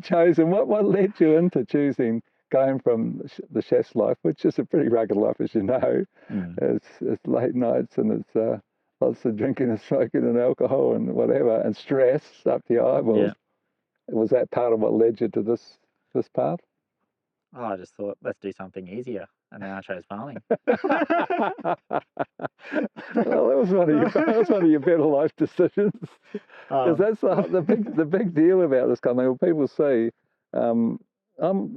chosen? What led you into choosing going from the chef's life, which is a pretty rugged life, as you know? It's late nights and it's lots of drinking and smoking and alcohol and whatever, and stress up to your eyeballs. Yeah. Was that part of what led you to this path? Oh, I just thought, let's do something easier, and then I chose farming. Well, that was one of your better life decisions. Because that's the big deal about this kind of thing. When people see, I'm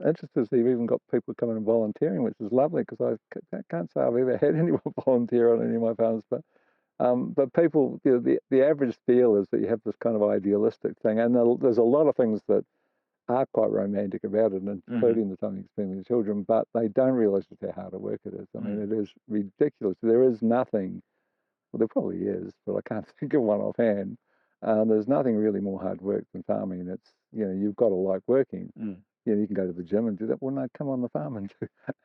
interested to see you've even got people coming and volunteering, which is lovely, because I can't say I've ever had anyone volunteer on any of my farms. But people, you know, the average feel is that you have this kind of idealistic thing, and there's a lot of things that are quite romantic about it, including the time you spend with your children, but they don't realise just how hard a work it is. I mean, it is ridiculous. There is nothing, well, there probably is, but I can't think of one offhand. There's nothing really more hard work than farming. It's, you know, you've got to like working. You know, you can go to the gym and do that. Well, no, come on the farm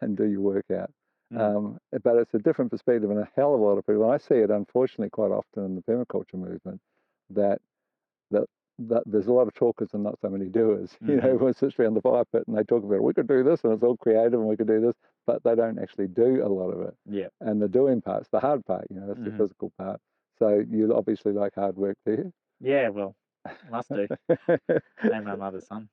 and do your workout. But it's a different perspective, and a hell of a lot of people, and I see it unfortunately quite often in the permaculture movement, that there's a lot of talkers and not so many doers. You know, everyone sits around the fire pit and they talk about, we could do this and it's all creative and we could do this, but they don't actually do a lot of it. Yeah. And the doing part's the hard part, you know, that's the physical part. So you obviously like hard work, do you? Yeah, well, must do. I'm my mother's son.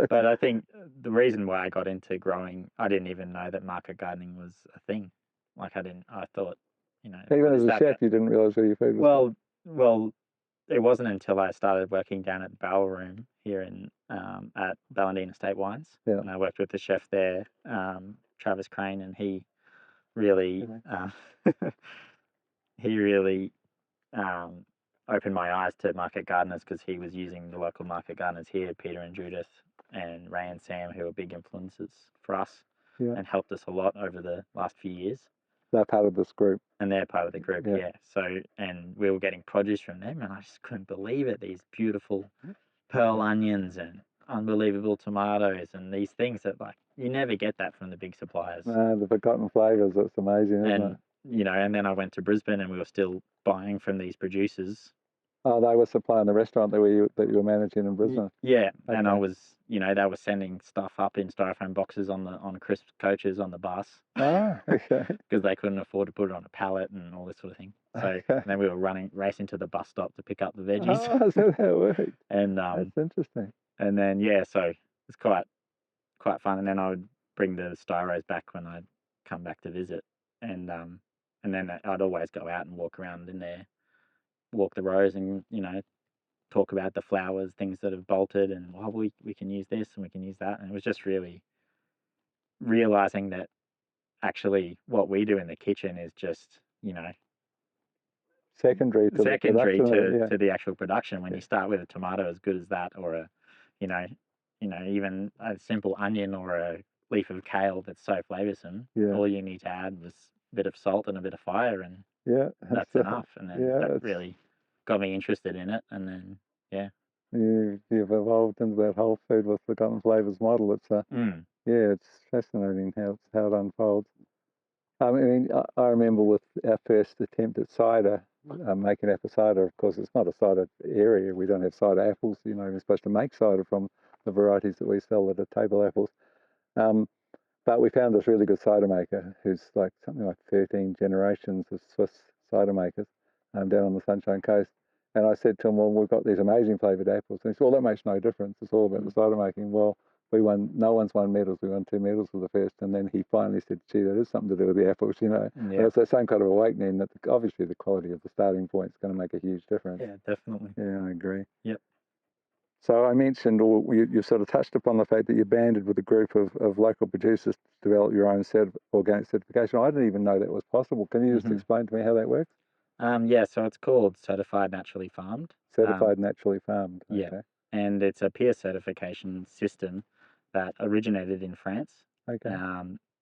But I think the reason why I got into growing, I didn't even know that market gardening was a thing. Like I thought, you know. Even as a chef, you didn't realise where your food was. Well, it wasn't until I started working down at the Barrel Room here in at Ballandine Estate Wines, and I worked with the chef there, Travis Crane, and he really opened my eyes to market gardeners, because he was using the local market gardeners here, Peter and Judith and Ray and Sam, who were big influences for us and helped us a lot over the last few years. They're part of this group. And they're part of the group, yeah. So, and we were getting produce from them, and I just couldn't believe it. These beautiful pearl onions and unbelievable tomatoes and these things that, like, you never get that from the big suppliers. No, the forgotten flavours, it's amazing, isn't it? You know, and then I went to Brisbane and we were still buying from these producers. Oh, they were supplying the restaurant that you were managing in Brisbane. Yeah, okay. And I was, you know, they were sending stuff up in styrofoam boxes on crisp coaches on the bus. Ah, okay. Because they couldn't afford to put it on a pallet and all this sort of thing. So then we were racing to the bus stop to pick up the veggies. Oh, so that worked. And that's interesting. And then so it's quite fun. And then I would bring the styros back when I'd come back to visit, and then I'd always go out and walk around in there, walk the rows, and, you know, talk about the flowers, things that have bolted, and we can use this and we can use that. And it was just really realizing that actually what we do in the kitchen is just, you know, secondary to the actual production. When you start with a tomato as good as that, or a, you know, even a simple onion or a leaf of kale that's so flavoursome, all you need to add was a bit of salt and a bit of fire, and that's enough. And then that really got me interested in it. And then you've evolved into that whole food with forgotten flavours model. It's it's fascinating how it unfolds. I mean, I remember with our first attempt at cider, making apple cider. Of course, it's not a cider area. We don't have cider apples. You know, we're supposed to make cider from the varieties that we sell that are table apples. But we found this really good cider maker who's like something like 13 generations of Swiss cider makers down on the Sunshine Coast. And I said to him, well, we've got these amazing flavoured apples. And he said, well, that makes no difference. It's all about the cider making. Well, no one's won medals. We won 2 medals for the first. And then he finally said, gee, that is something to do with the apples, you know. And it's the same kind of awakening that obviously the quality of the starting point is going to make a huge difference. Yeah, definitely. Yeah, I agree. Yep. So I mentioned, or you sort of touched upon the fact that you banded with a group of local producers to develop your own organic certification. I didn't even know that was possible. Can you just explain to me how that works? So it's called Certified Naturally Farmed. Certified Naturally Farmed. Okay. Yeah. and it's a peer certification system that originated in France. Okay.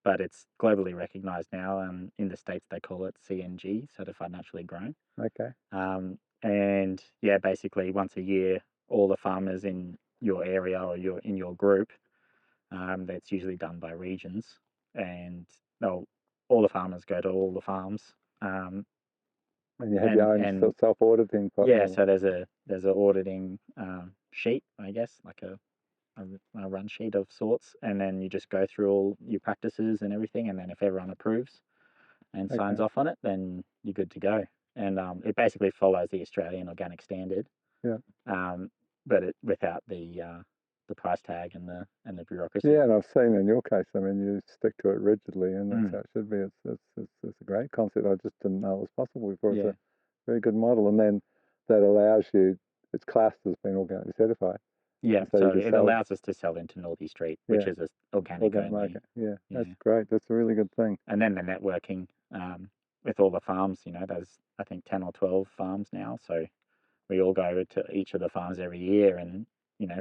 But it's globally recognized now, and in the States they call it CNG, Certified Naturally Grown. Okay. And yeah, basically once a year, all the farmers in your area or in your group, that's usually done by regions, and all the farmers go to all the farms. And you have your own self-auditing. Yeah, so there's a auditing sheet, I guess, like a run sheet of sorts, and then you just go through all your practices and everything, and then if everyone approves and signs off on it, then you're good to go. And it basically follows the Australian organic standard. Yeah. But without the price tag and the bureaucracy. Yeah, and I've seen in your case, I mean, you stick to it rigidly, and that's how it should be. It's a great concept. I just didn't know it was possible before. It's a very good model, and then that allows you. It's classed as being organically certified. Yeah, so it allows us to sell into Northey Street, which is an organic only market. Yeah, that's great. That's a really good thing. And then the networking with all the farms. There's I think 10 or 12 farms now, so we all go to each of the farms every year and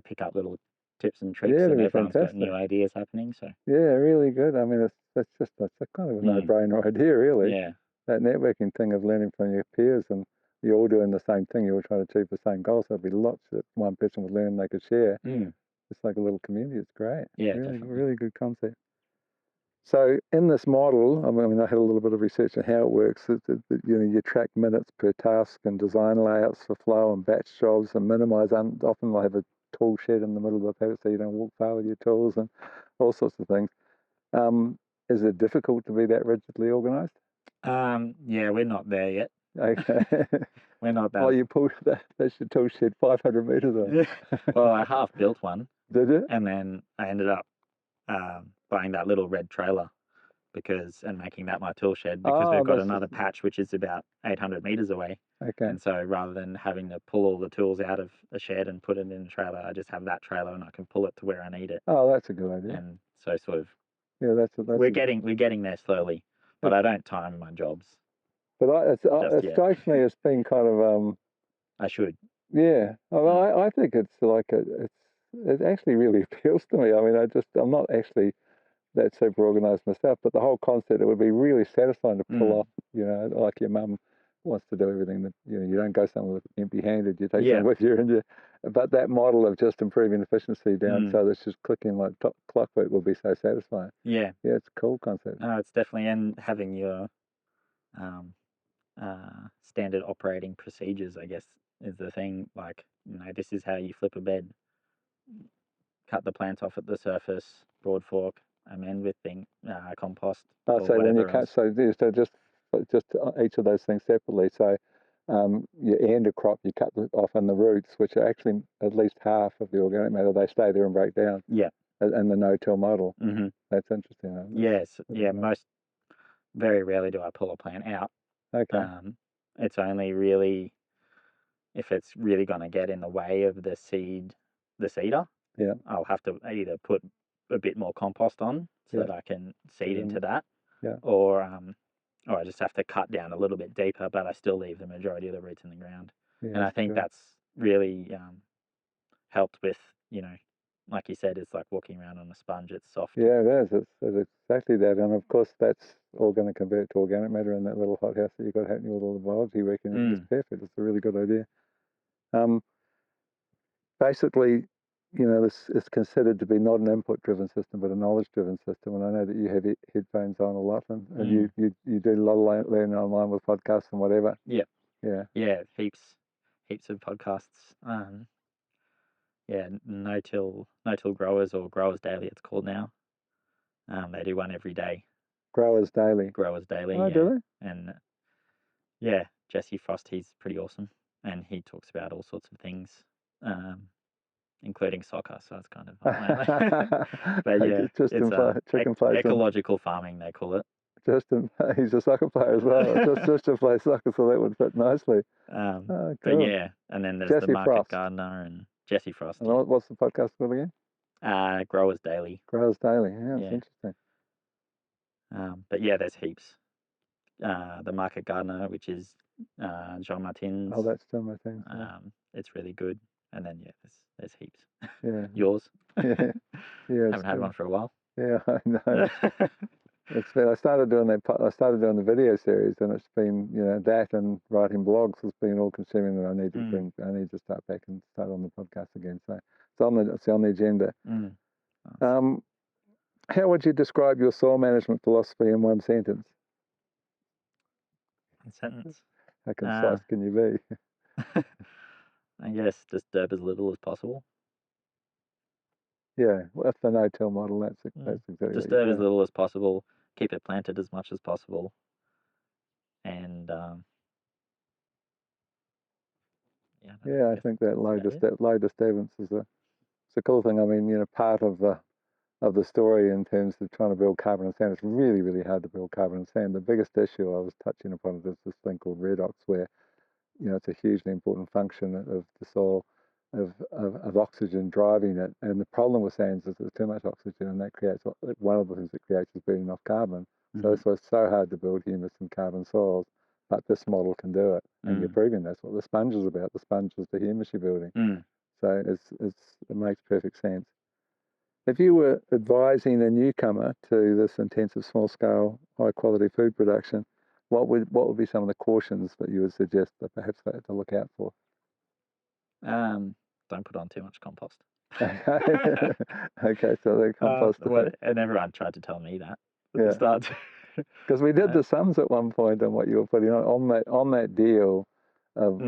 pick up little tips and tricks, and everyone's got new ideas happening. So really good. I mean, that's a kind of a no-brainer idea, really. Yeah. That networking thing of learning from your peers, and you're all doing the same thing. You're all trying to achieve the same goals. There'll be lots that one person would learn they could share. It's like a little community. It's great. Yeah, really, definitely. Really good concept. So in this model, I mean, I had a little bit of research on how it works. You track minutes per task and design layouts for flow and batch jobs and minimize. Often they'll have a tool shed in the middle of the paddock so you don't walk far with your tools and all sorts of things. Is it difficult to be that rigidly organized? Yeah, we're not there yet. Okay. We're not that. Oh, you pulled that's your tool shed 500 meters away. Well, I half built one. Did you? And then I ended up buying that little red trailer and making that my tool shed because we've got another patch which is about 800 meters away. Okay. And so rather than having to pull all the tools out of a shed and put it in a trailer, I just have that trailer and I can pull it to where I need it. Oh, that's a good idea. And so sort of we're getting there slowly, but I don't time my jobs. But it strikes me as being kind of I should. Yeah, well, I think it's like it actually really appeals to me. I mean, I'm not actually that super organized myself, but the whole concept, it would be really satisfying to pull off. Like your mum wants to do everything that you don't go somewhere with empty-handed. You take something with you, but that model of just improving efficiency down so that it's just clicking like clockwork will be so satisfying. Yeah, it's a cool concept. No, it's definitely, and having your standard operating procedures, I guess, is the thing. Like, this is how you flip a bed. Cut the plants off at the surface, broad fork, amend with compost. Oh, so when you cut, so just each of those things separately. So your endocrine, you cut off on the roots, which are actually at least half of the organic matter. They stay there and break down. Yeah. And the no-till model. That's interesting. Yes. Very rarely do I pull a plant out. Okay. It's only really if it's really going to get in the way of the seeder. Yeah. I'll have to either put a bit more compost on so that I can seed into that. Yeah. Or I just have to cut down a little bit deeper, but I still leave the majority of the roots in the ground. Yeah, and I think that's really helped with, like you said, it's like walking around on a sponge. It's soft. Yeah, it is. It's exactly that. And of course, that's all going to convert to organic matter in that little hothouse that you've got happening with all the biology working. It's perfect. It's a really good idea. Basically, this is considered to be not an input-driven system, but a knowledge-driven system. And I know that you have headphones on a lot, and you do a lot of learning online with podcasts and whatever. Yeah. Yeah. Yeah, heaps of podcasts. No-till growers, or Growers Daily, it's called now. They do one every day. Growers Daily. Oh, do they? And Jesse Frost, he's pretty awesome, and he talks about all sorts of things, including soccer. So it's kind of, but yeah, it's ecological farming, they call it. Justin, he's a soccer player as well. just to play soccer, so that would fit nicely. Cool. But yeah, and then there's Jesse the Market Frost. Gardener and Jesse Frost. And what's the podcast called again? Growers Daily. Growers Daily. Yeah, it's interesting. But yeah, there's heaps. The Market Gardener, which is Jean Martin's. Oh, that's Jean Martin's. It's really good. And then there's heaps. Yeah. Yours? Yeah. Yeah. Haven't had one for a while. Yeah, I know. It's been. I started doing the video series, and it's been, that and writing blogs has been all consuming. That I need to I need to start back and start on the podcast again. So it's on the agenda. Nice. How would you describe your soil management philosophy in one sentence? A sentence. How concise can you be? I guess disturb as little as possible. Yeah, well, that's the no-till model. That's exactly disturb as little as possible. Keep it planted as much as possible, and I think that low disturbance is it's a cool thing. I mean, part of the story in terms of trying to build carbon and sand. It's really, really hard to build carbon and sand. The biggest issue I was touching upon is this thing called redox, where it's a hugely important function of the soil, of oxygen driving it. And the problem with sands is there's too much oxygen, and that creates, one of the things it creates is burning off carbon. So that's why it's so hard to build humus and carbon soils. But this model can do it, and you're proving that's what the sponge is about. The sponge is the humus you're building. So it makes perfect sense. If you were advising a newcomer to this intensive, small-scale, high-quality food production, what would be some of the cautions that you would suggest that perhaps they have to look out for? Don't put on too much compost. Okay, so the compost. And everyone tried to tell me that at the start. Because we did the sums at one point on what you were putting on that deal of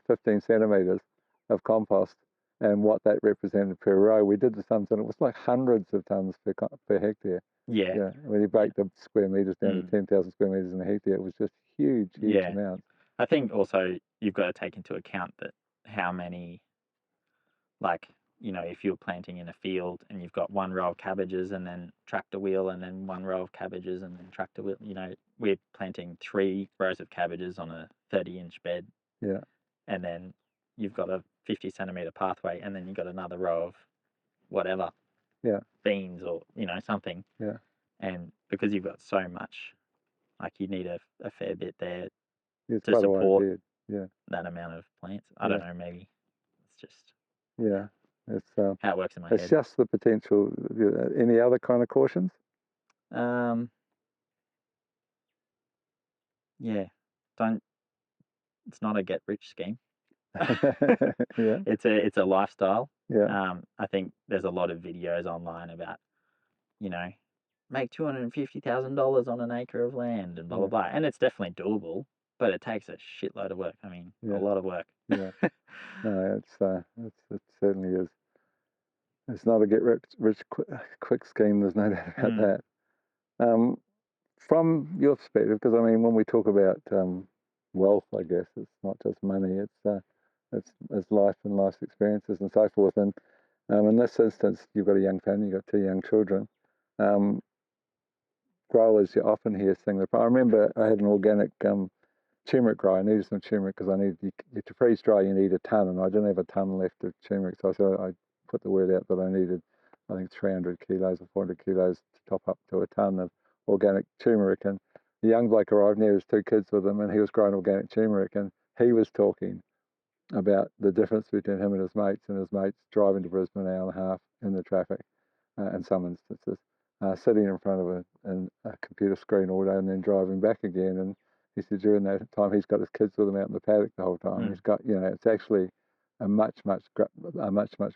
15 centimeters of compost and what that represented per row. We did the sums, and it was like hundreds of tons per hectare. Yeah. When you break the square meters down to 10,000 square meters in a hectare, it was just huge amounts. I think also you've got to take into account that how many, like, if you're planting in a field and you've got one row of cabbages and then tractor wheel and then one row of cabbages and then tractor wheel, we're planting 3 rows of cabbages on a 30-inch bed. Yeah. And then you've got a 50 centimeter pathway, and then you've got another row of whatever. Yeah. Beans or, something. Yeah. And because you've got so much, like, you need a fair bit there to support that amount of plants. I don't know, maybe it's just it's how it works in my head. It's just the potential. Any other kind of cautions? It's not a get rich scheme. Yeah. It's a lifestyle. Yeah. I think there's a lot of videos online about, make $250,000 on an acre of land and blah blah blah, and it's definitely doable, but it takes a shitload of work. I mean, a lot of work. Yeah. No, it certainly is. It's not a get rich quick scheme. There's no doubt about that. From your perspective, because I mean, when we talk about wealth, I guess it's not just money. It's life and life's experiences and so forth. And in this instance, you've got a young family. You've got 2 young children. Growers, you often hear sing the. I remember I had an organic turmeric grower. I needed some turmeric because I needed to freeze dry. You need a ton, and I didn't have a ton left of turmeric, so I put the word out that I needed, I think, 300 kilos or 400 kilos to top up to a ton of organic turmeric. And the young bloke arrived, and there was 2 kids with him, and he was growing organic turmeric, and he was talking about the difference between him and his mates driving to Brisbane an hour and a half in the traffic, in some instances, sitting in front of a computer screen all day and then driving back again. And he said during that time he's got his kids with him out in the paddock the whole time. He's got, it's actually a much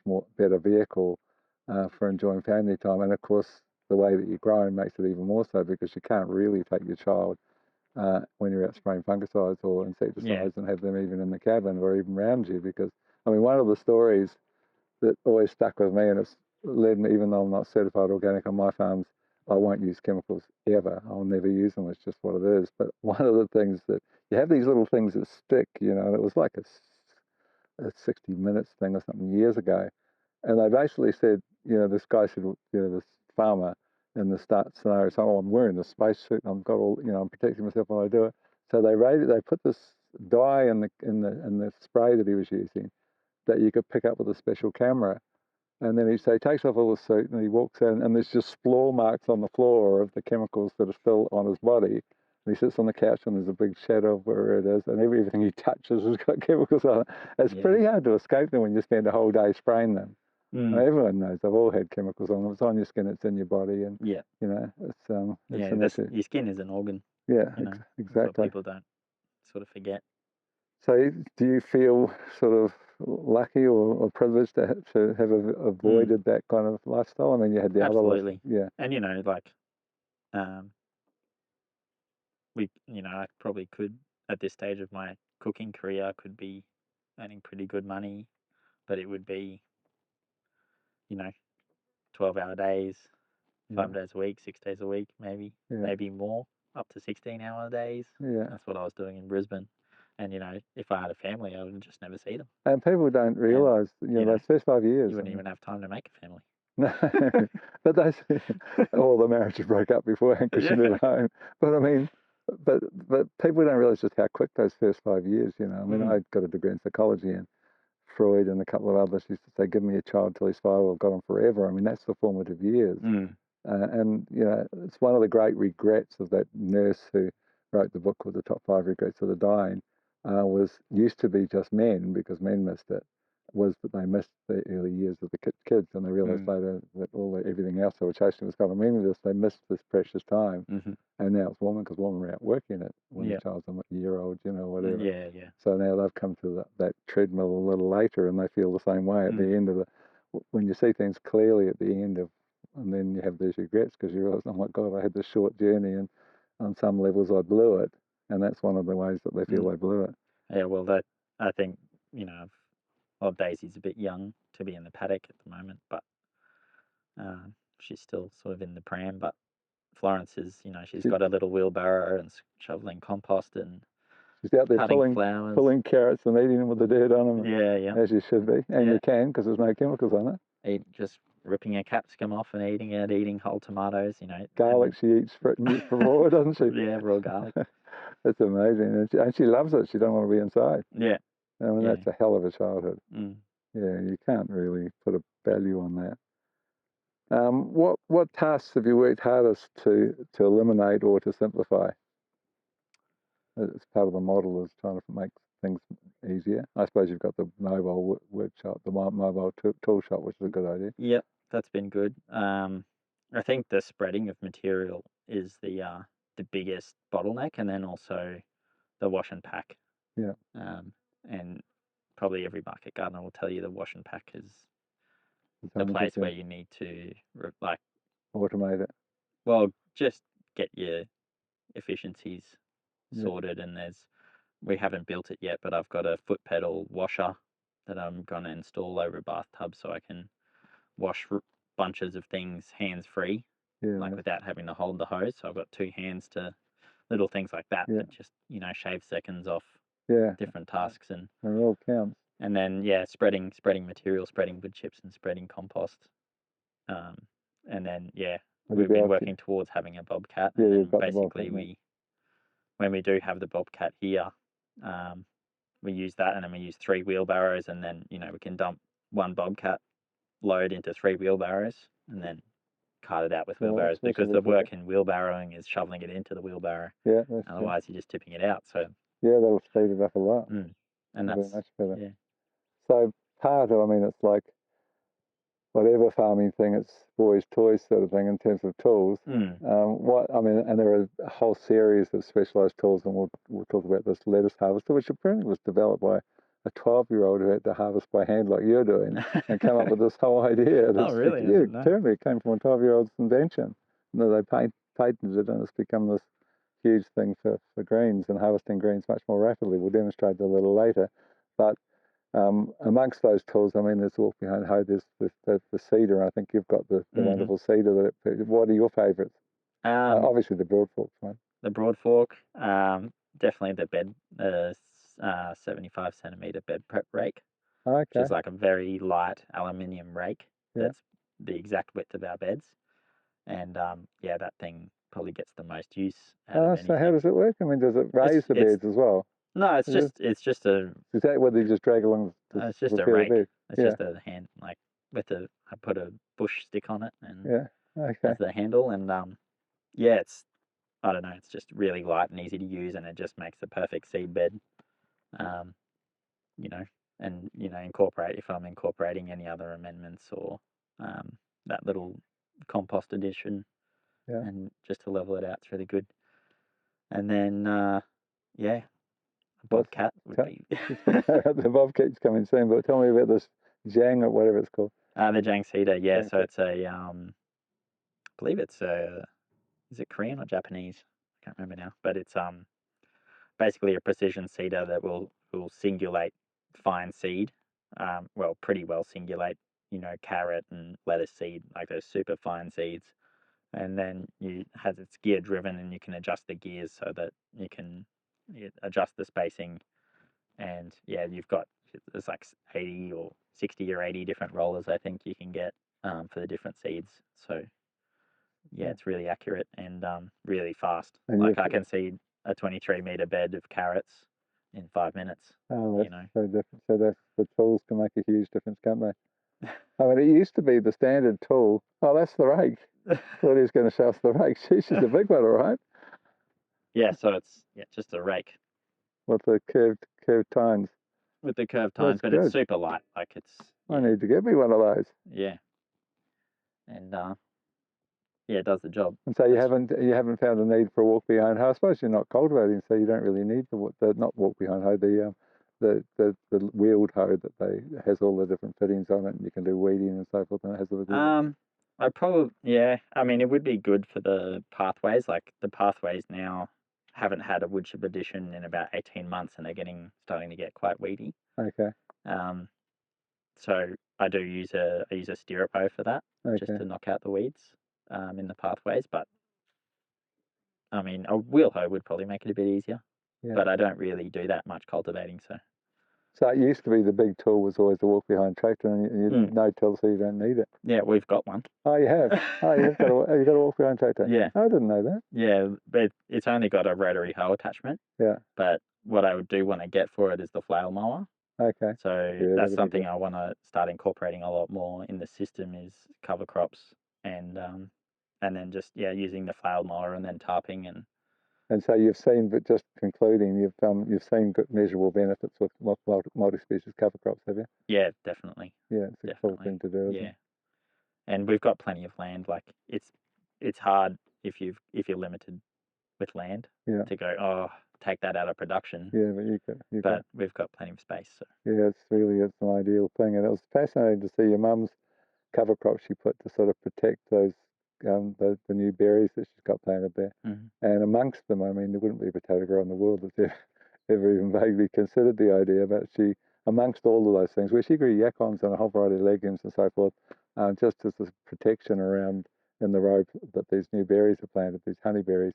more better vehicle for enjoying family time. And of course, the way that you're growing makes it even more so, because you can't really take your child when you're out spraying fungicides or insecticides and have them even in the cabin or even around you. Because, I mean, one of the stories that always stuck with me, and it's led me, even though I'm not certified organic on my farms, I won't use chemicals ever. I'll never use them. It's just what it is. But one of the things that you have, these little things that stick, and it was like a 60 Minutes thing or something years ago. And they basically said, this guy said, this farmer in the start scenario, so I'm wearing the spacesuit and I've got all, I'm protecting myself when I do it. So they put this dye in the spray that he was using that you could pick up with a special camera. And then he takes off all the suit and he walks in, and there's just splore marks on the floor of the chemicals that are still on his body. he sits on the couch and there's a big shadow of where it is, and everything he touches has got chemicals on it. It's pretty hard to escape them when you spend a whole day spraying them. Everyone knows they've all had chemicals on them. It's on your skin, it's in your body, and you know, it's an issue. Your skin is an organ. Yeah, you know, exactly. That's what people don't sort of forget. So, do you feel sort of lucky or privileged to have avoided that kind of lifestyle? I mean, you had the other lifestyle. Yeah. And you know, like, I probably could at this stage of my cooking career could be earning pretty good money, but it would be, 12-hour days, 5 days a week, 6 days a week, maybe more, up to 16-hour days. Yeah. That's what I was doing in Brisbane. And, if I had a family, I would just never see them. And people don't realise, those first 5 years. You wouldn't even have time to make a family. No, but all the marriages broke up beforehand because you're at home. But I mean, but people don't realise just how quick those first 5 years, I mean, I got a degree in psychology, and Freud and a couple of others used to say, give me a child till he's 5, I've got him forever. I mean, that's the formative years. And, it's one of the great regrets of that nurse who wrote the book called The Top 5 Regrets of the Dying, used to be just men, because men missed it, was that they missed the early years of the kids, and they realised later that everything else they were chasing was kind of meaningless. They missed this precious time, and now it's women, because women are out working it when the child's a year old, whatever. So now they've come to that treadmill a little later, and they feel the same way at the end of when you see things clearly at the end of, and then you have these regrets because you realise, oh my God, I had this short journey, and on some levels I blew it, and that's one of the ways that they feel they blew it. Yeah, well, I think, Daisy's a bit young to be in the paddock at the moment, but she's still sort of in the pram. But Florence is, she's got a little wheelbarrow and shoveling compost, and she's out there pulling carrots and eating them with the dirt on them. Yeah. As you should be, and you can, because there's no chemicals on it. Just ripping a capsicum off and eating it, eating whole tomatoes, Garlic she eats for raw, doesn't she? Yeah, raw garlic. That's amazing, and she loves it. She don't want to be inside. Yeah. I mean, that's a hell of a childhood. Yeah, you can't really put a value on that. What tasks have you worked hardest to eliminate or to simplify? It's part of the model, is trying to make things easier. I suppose you've got the mobile workshop, the mobile tool shop, which is a good idea. Yep, that's been good. I think the spreading of material is the biggest bottleneck, and then also the wash and pack. Yeah. And probably every market gardener will tell you the wash and pack is the place where you need to automate it. Well, just get your efficiencies sorted, and we haven't built it yet, but I've got a foot pedal washer that I'm going to install over a bathtub, so I can wash bunches of things hands free, without having to hold the hose. So I've got 2 hands to little things like that that just shave seconds off different tasks, and it all counts. And then spreading material, spreading wood chips, and spreading compost. And then we've been working towards having a bobcat. And then basically when we do have the bobcat here, we use that, and then we use 3 wheelbarrows, and then we can dump 1 bobcat load into 3 wheelbarrows, and then cart it out with wheelbarrows, because the work in wheelbarrowing is shoveling it into the wheelbarrow. Yeah, otherwise you're just tipping it out. So that'll speed it up a lot. And that's much better. Yeah. So it's like whatever farming thing, it's boys' toys sort of thing in terms of tools. And there are a whole series of specialised tools, and we'll talk about this lettuce harvester, which apparently was developed by a 12-year-old who had to harvest by hand like you're doing, and come up with this whole idea. Oh, really? Apparently it came from a 12-year-old's invention. They patented it, and it's become this huge thing for greens and harvesting greens much more rapidly. We'll demonstrate it a little later. But amongst those tools, there's walk behind hoe, there's the seeder. I think you've got the wonderful seeder. What are your favourites? Obviously the broad fork one. The broad fork, definitely the bed, 75 centimetre bed prep rake, which is like a very light aluminium rake. That's the exact width of our beds, and that thing probably gets the most use out of anything. So how does it work? Does it raise the beds as well? No, it's just a. Is that whether you just drag along? It's just a rake. It's just a hand, I put a bush stick on it, and that's the handle, and it's I don't know, it's just really light and easy to use, and it just makes the perfect seed bed. You know, and if I'm incorporating any other amendments or that little compost addition, and just to level it out, it's really good. And then a bobcat would be. The bobcat's coming soon, but tell me about this Jang or whatever it's called. The Jang cedar, yeah. Jang So it's a I believe it's is it Korean or Japanese? I can't remember now, but it's basically a precision seeder that will singulate fine seed, pretty well singulate, carrot and lettuce seed, like those super fine seeds. And then it's gear driven, and you can adjust the gears so that you can adjust the spacing. And there's like 80 or 60 or 80 different rollers I think you can get for the different seeds. So it's really accurate and really fast. And like I can seed a 23-meter bed of carrots in 5 minutes. Oh, that's so different. So the tools can make a huge difference, can't they? I mean, it used to be the standard tool. Oh, that's the rake. Thought he was going to show us the rake. She's a big one, all right? Yeah, so it's just a rake. With the curved tines. With the curved tines, but it's super light. Like it's. I need to get me one of those. Yeah. And it does the job. And so you haven't found a need for a walk behind hoe. I suppose you're not cultivating, so you don't really need the not walk behind hoe, the wheeled hoe has all the different fittings on it, and you can do weeding and so forth, and it has the. I mean, it would be good for the pathways. Like the pathways now haven't had a wood chip addition in about 18 months, and they're starting to get quite weedy. Okay. So I use a stirrup hoe for that, just to knock out the weeds in the pathways. But I mean, a wheel hoe would probably make it a bit easier. Yeah. But I don't really do that much cultivating, so. So it used to be the big tool was always the walk behind tractor, and you didn't know till, so you don't need it. Yeah, we've got one. Oh, you have? Oh, you've got a walk behind tractor? Yeah. I didn't know that. Yeah, but it's only got a rotary hoe attachment. Yeah. But what I do want to get for it is the flail mower. Okay. So that's something I want to start incorporating a lot more in the system, is cover crops and then just using the flail mower and then tarping and. And so you've seen, but just concluding, you've seen good measurable benefits with multi-species cover crops, have you? Yeah, definitely. Yeah, it's a cool thing to do. Isn't it? And we've got plenty of land. Like it's hard if you're limited with land to go, take that out of production. Yeah, but but we've got plenty of space. So. Yeah, it's an ideal thing, and it was fascinating to see your mum's cover crops she put to sort of protect those the new berries that she's got planted there. Mm-hmm. And amongst them, I mean, there wouldn't be a potato grower in the world that's ever even vaguely considered the idea, but she, amongst all of those things, where she grew yacons and a whole variety of legumes and so forth, just as a protection around in the row that these new berries are planted, these honeyberries.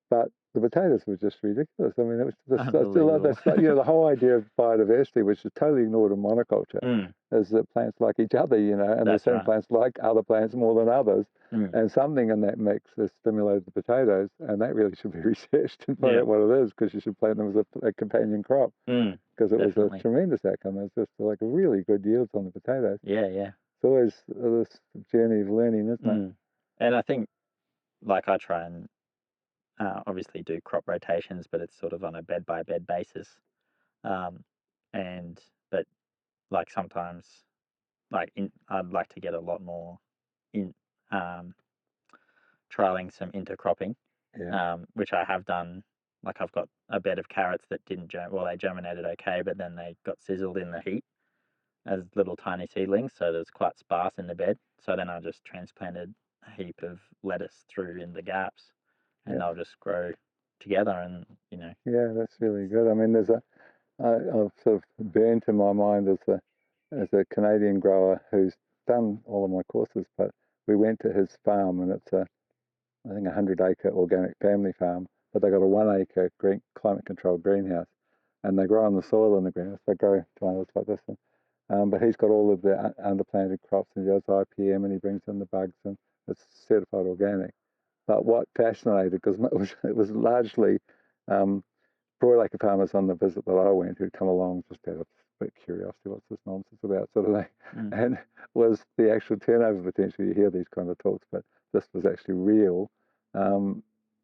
But the potatoes were just ridiculous. I mean, it was the whole idea of biodiversity, which is totally ignored in monoculture, is that plants like each other, and there's certain plants like other plants more than others, and something in that mix has stimulated the potatoes, and that really should be researched and find out what it is, because you should plant them as a companion crop, because it was a tremendous outcome. It's just like really good yields on the potatoes. Yeah. It's always this journey of learning, isn't it? And I think, like, I try and obviously do crop rotations, but it's sort of on a bed by bed basis. But like sometimes, I'd like to get a lot more in trialing some intercropping, which I have done. Like I've got a bed of carrots that didn't they germinated okay, but then they got sizzled in the heat as little tiny seedlings, so there's quite sparse in the bed. So then I just transplanted a heap of lettuce through in the gaps, and they'll just grow together, and Yeah, that's really good. I mean, there's I've sort of burned to my mind as a Canadian grower who's done all of my courses, but we went to his farm, and it's I think 100-acre organic family farm, but they got a 1-acre climate controlled greenhouse, and they grow on the soil in the greenhouse. They grow tomatoes like this one. But he's got all of the underplanted crops, and he does IPM, and he brings in the bugs, and it's certified organic. But what fascinated, because it was largely broadacre farmers on the visit that I went who'd come along just out of a bit of curiosity, what's this nonsense about, sort of thing, and was the actual turnover potential. You hear these kind of talks, but this was actually real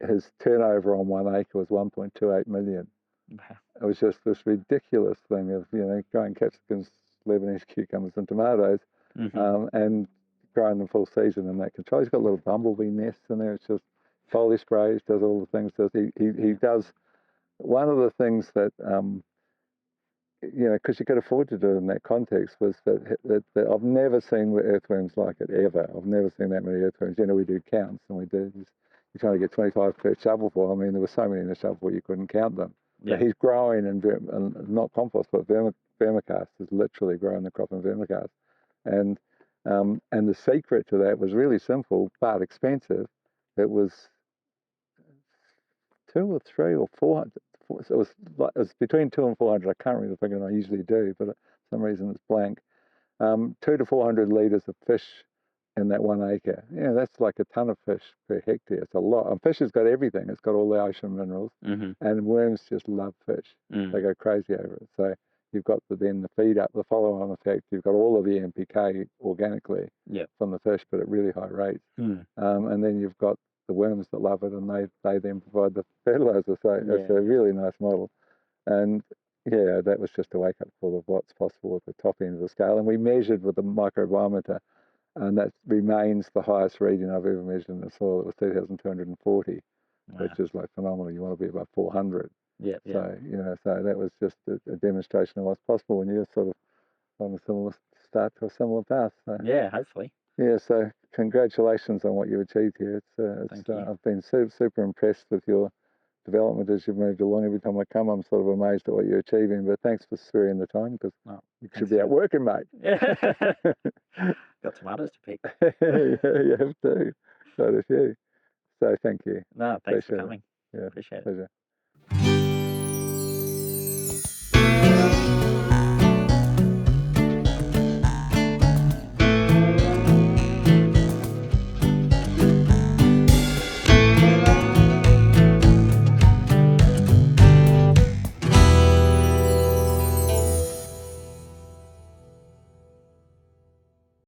his turnover on 1 acre was 1.28 million. Wow. It was just this ridiculous thing of, growing capsicums, Lebanese cucumbers and tomatoes, and growing them full season in that control. He's got little bumblebee nests in there. It's just foliar sprays, does all the things. He does one of the things that, because you could afford to do it in that context, was that I've never seen earthworms like it ever. I've never seen that many earthworms. We do counts, and you're trying to get 25 per shovelful. I mean, there were so many in the shovelful you couldn't count them. Yeah. But he's growing and not compost, but vermicast. Is literally growing the crop in vermicast, and the secret to that was really simple but expensive. It was 2 or 3 or 400. So it was between 200 and 400. I can't remember the figure, and I usually do, but for some reason it's blank. 200 to 400 litres of fish in that 1 acre. That's like a ton of fish per hectare. It's a lot. And fish has got everything. It's got all the ocean minerals, and worms just love fish. They go crazy over it. So you've got the feed up, the follow-on effect. You've got all of the NPK organically from the fish, but at really high rates. And then you've got the worms that love it, and they then provide the fertilizer. So it's a really nice model. And that was just a wake-up call of what's possible at the top end of the scale. And we measured with the microbiometer, and that remains the highest reading I've ever measured in the soil. It was 2,240, which is like phenomenal. You want to be above 400. So, so that was just a demonstration of what's possible when you're sort of on a similar start to a similar path. So, hopefully. So congratulations on what you achieved here. Thank you. I've been super impressed with your development as you've moved along. Every time I come, I'm sort of amazed at what you're achieving. But thanks for sparing the time, because you should be out working, mate. Got tomatoes to pick. You have to. Quite a few. So thank you. No, thanks for coming. Yeah, appreciate it. Pleasure.